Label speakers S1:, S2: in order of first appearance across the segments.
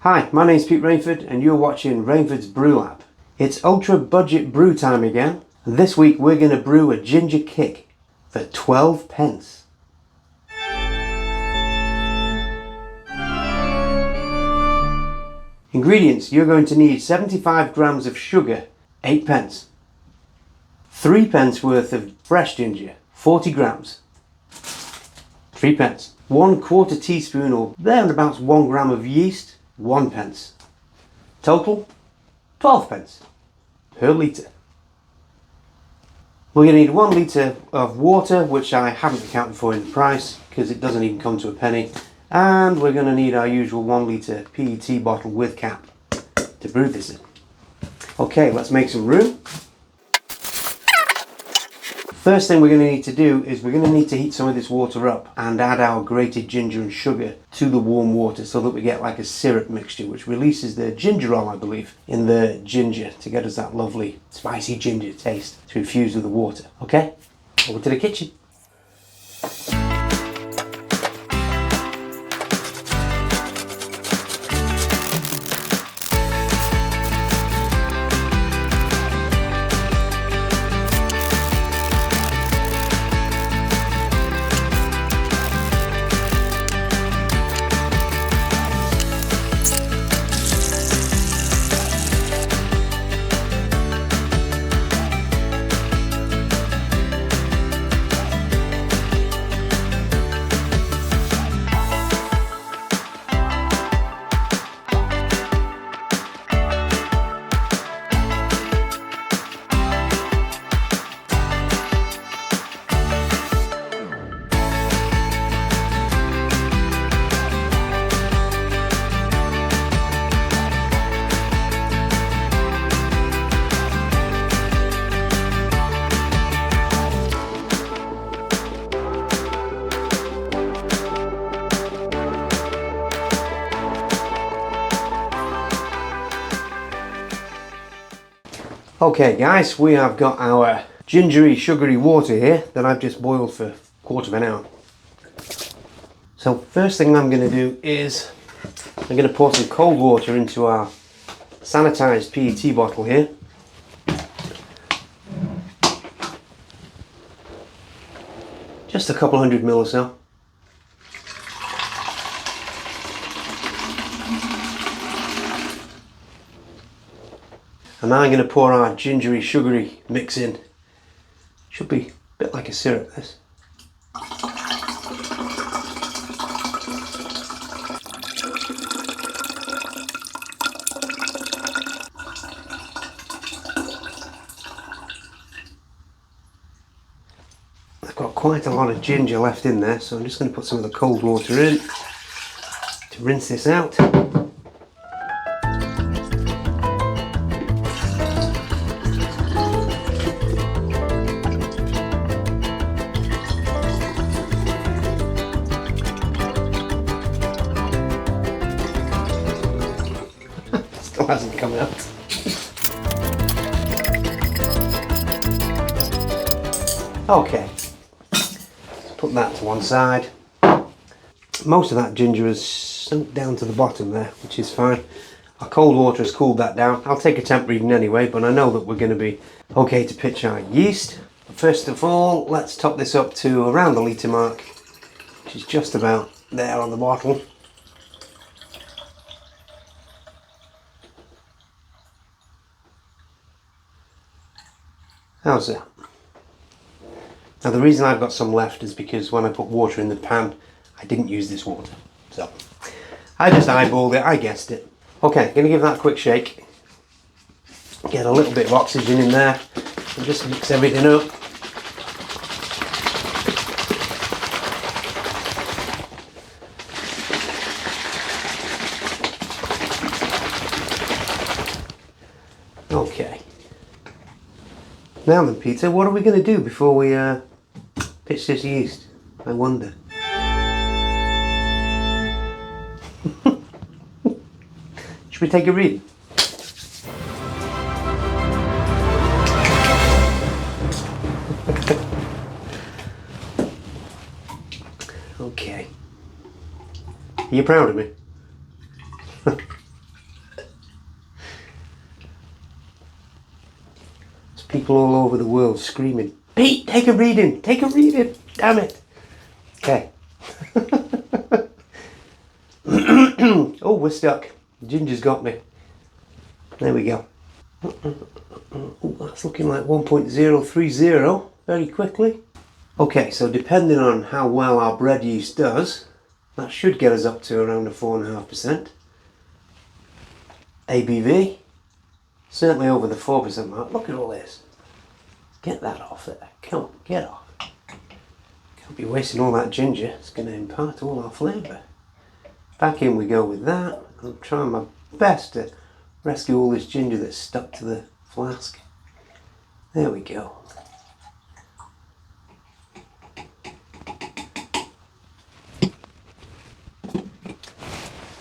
S1: Hi, my name's Pete Rainford and you're watching Rainford's Brew Lab. It's ultra budget brew time again, and this week we're going to brew a ginger kick for 12 pence. Ingredients: you're going to need 75 grams of sugar, 8 pence. 3 pence worth of fresh ginger, 40 grams, 3 pence. 1/4 teaspoon or thereabouts 1 gram of yeast, 1 pence. Total, 12 pence per litre. We're going to need 1 litre of water, which I haven't accounted for in the price because it doesn't even come to a penny. And we're going to need our usual 1 litre PET bottle with cap to brew this in. Okay, let's make some room. First thing we're going to need to do is we're going to need to heat some of this water up and add our grated ginger and sugar to the warm water so that we get like a syrup mixture which releases the gingerol, I believe, in the ginger to get us that lovely spicy ginger taste to infuse with the water. Okay, over to the kitchen. Okay guys, we have got our gingery sugary water here that I've just boiled for a quarter of an hour. So first thing I'm going to do is I'm going to pour some cold water into our sanitized PET bottle here. Just a couple 100 ml or so. And now I'm going to pour our gingery sugary mix in. Should be a bit like a syrup, this. I've got quite a lot of ginger left in there, so I'm just going to put some of the cold water in to rinse this out. Still hasn't come out. Okay, let's put that to one side. Most of that ginger has sunk down to the bottom there, which is fine. Our cold water has cooled that down. I'll take a temp reading anyway, but I know that we're going to be okay to pitch our yeast. First of all, let's top this up to around the litre mark, which is just about there on the bottle. How's that? Now the reason I've got some left is because when I put water in the pan, I didn't use this water. So I just eyeballed it, I guessed it. Okay, gonna give that a quick shake. Get a little bit of oxygen in there and just mix everything up. Okay. Now then, Peter, what are we going to do before we pitch this yeast? I wonder. Should we take a read? Okay. Are you proud of me? People all over the world screaming, Pete, take a reading, take a reading, damn it. Okay. Oh, we're stuck. Ginger's got me. There we go. Oh, that's looking like 1.030 very quickly. Okay, so depending on how well our bread yeast does, that should get us up to around a 4.5%. ABV, certainly over the 4% mark. Look at all this. Get that off there. Come on, get off. Can't be wasting all that ginger. It's going to impart all our flavour. Back in we go with that. I'm trying my best to rescue all this ginger that's stuck to the flask. There we go.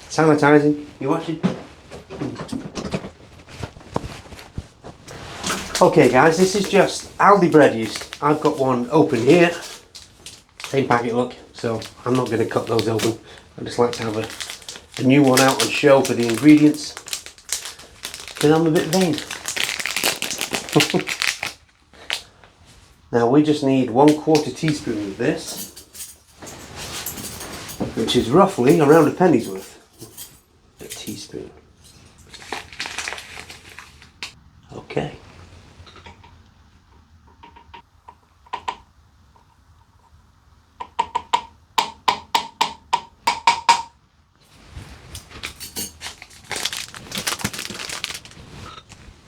S1: Sanitising, you watching? Okay guys, this is just Aldi bread yeast. I've got one open here. Same packet look, so I'm not going to cut those open. I just like to have a new one out on show for the ingredients. Because I'm a bit vain. Now we just need 1/4 teaspoon of this. Which is roughly around a penny's worth. A teaspoon. Okay.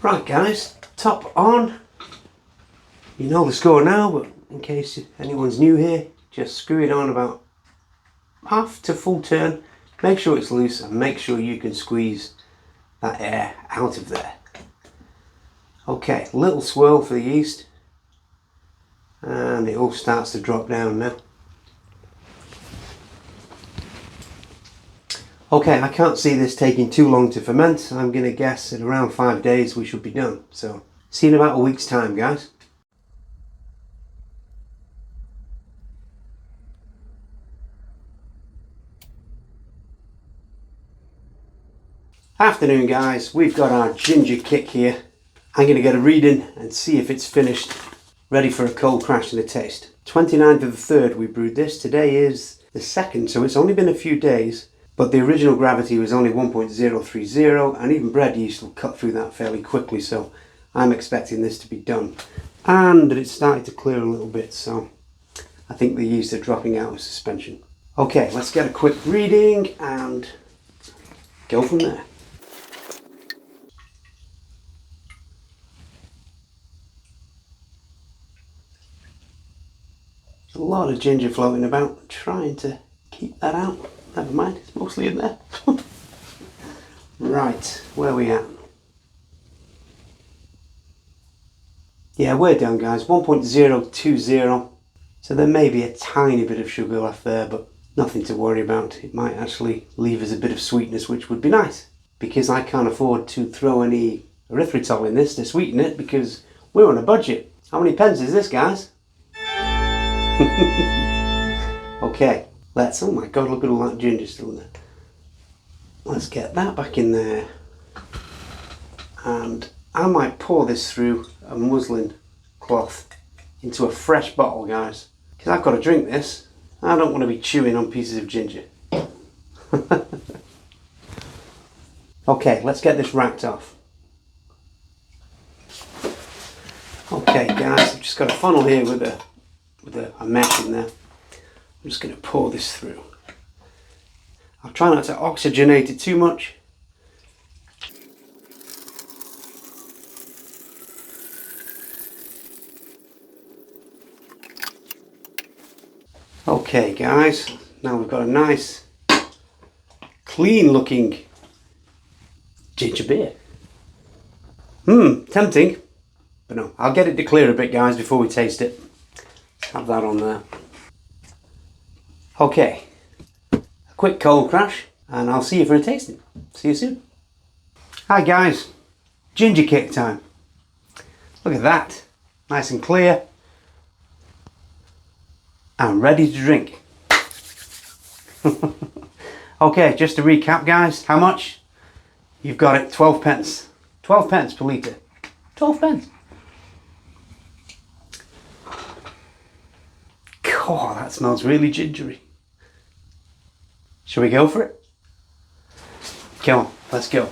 S1: Right guys, top on. You know the score now, but in case anyone's new here, just screw it on about half to full turn. Make sure it's loose and make sure you can squeeze that air out of there. Okay, little swirl for the yeast and it all starts to drop down now. Okay, I can't see this taking too long to ferment. I'm going to guess at around 5 days we should be done. So, see you in about a week's time, guys. Afternoon guys, we've got our ginger kick here. I'm going to get a reading and see if it's finished, ready for a cold crash and a taste. 29th of the 3rd we brewed this. Today is the 2nd, so it's only been a few days. But the original gravity was only 1.030 and even bread yeast will cut through that fairly quickly, so I'm expecting this to be done. And it's starting to clear a little bit, so I think the yeast are dropping out of suspension. Okay, let's get a quick reading and go from there. A lot of ginger floating about, trying to keep that out. Never mind, it's mostly in there. Right, where are we at? Yeah, we're done guys, 1.020. So there may be a tiny bit of sugar left there, but nothing to worry about. It might actually leave us a bit of sweetness, which would be nice. Because I can't afford to throw any erythritol in this to sweeten it, because we're on a budget. How many pence is this, guys? Okay, let's, oh my god, look at all that ginger still in there. Let's get that back in there. And I might pour this through a muslin cloth into a fresh bottle, guys. Because I've got to drink this. I don't want to be chewing on pieces of ginger. Okay, let's get this racked off. Okay guys, I've just got a funnel here with a mesh in there. I'm just going to pour this through. I'll try not to oxygenate it too much. Okay guys, now we've got a nice clean looking ginger beer. Tempting, but no, I'll get it to clear a bit guys before we taste it. Have that on there. Okay, a quick cold crash and I'll see you for a tasting. See you soon. Hi guys, ginger kick time. Look at that, nice and clear. I'm ready to drink. Okay, just to recap guys, how much? You've got it, 12 pence. 12 pence per litre. 12 pence. Oh, that smells really gingery. Shall we go for it? Come on, let's go.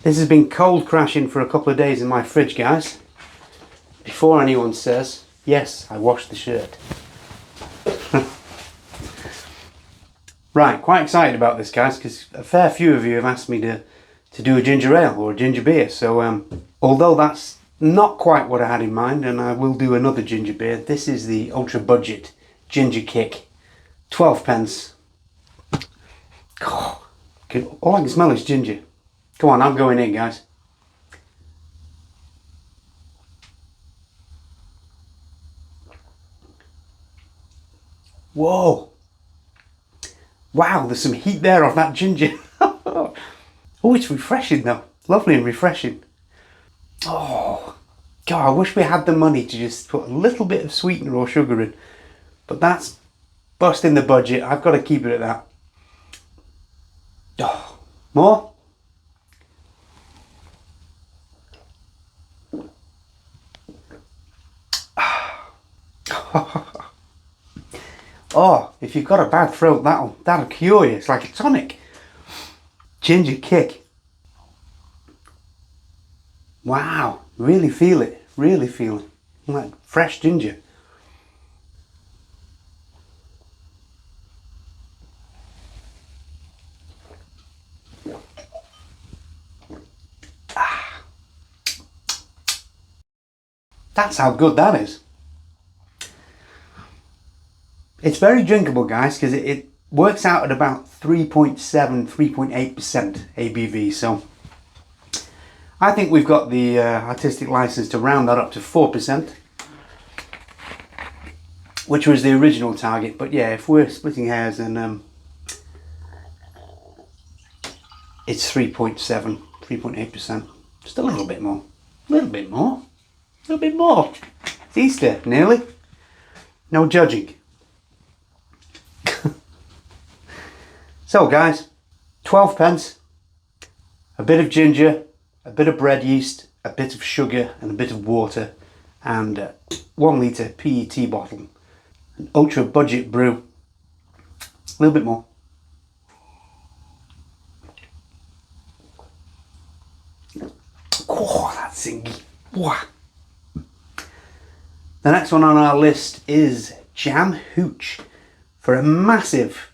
S1: This has been cold crashing for a couple of days in my fridge, guys. Before anyone says, yes, I washed the shirt. Right, quite excited about this, guys, because a fair few of you have asked me to do a ginger ale or a ginger beer. So although that's not quite what I had in mind, and I will do another ginger beer, this is the ultra budget ginger kick, 12 pence. Oh, all I can smell is ginger. Come on, I'm going in, guys. Whoa. Wow, there's some heat there off that ginger. Oh, it's refreshing though. Lovely and refreshing. Oh, God, I wish we had the money to just put a little bit of sweetener or sugar in. But that's busting the budget. I've got to keep it at that. Oh, more? Oh, if you've got a bad throat, that'll cure you. It's like a tonic. Ginger kick. Wow, really feel it. Really feel it. Like fresh ginger. Ah. That's how good that is. It's very drinkable, guys, because it works out at about 3.7, 3.8% ABV. So I think we've got the artistic license to round that up to 4%, which was the original target. But yeah, if we're splitting hairs, then it's 3.7, 3.8%. Just a little bit more. A little bit more. A little bit more. It's Easter, nearly. No judging. So guys, 12 pence, a bit of ginger, a bit of bread yeast, a bit of sugar and a bit of water, and 1 litre PET bottle. An ultra budget brew. A little bit more. Oh, that's zingy. Wow. The next one on our list is Jam Hooch for a massive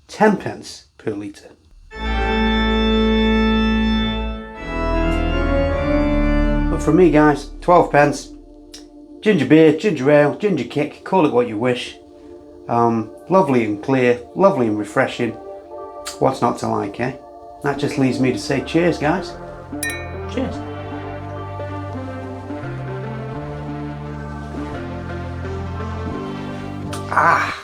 S1: 10 pence per litre. But for me, guys, 12 pence. Ginger beer, ginger ale, ginger kick, call it what you wish. Lovely and clear, lovely and refreshing. What's not to like, eh? That just leaves me to say cheers, guys. Cheers. Ah.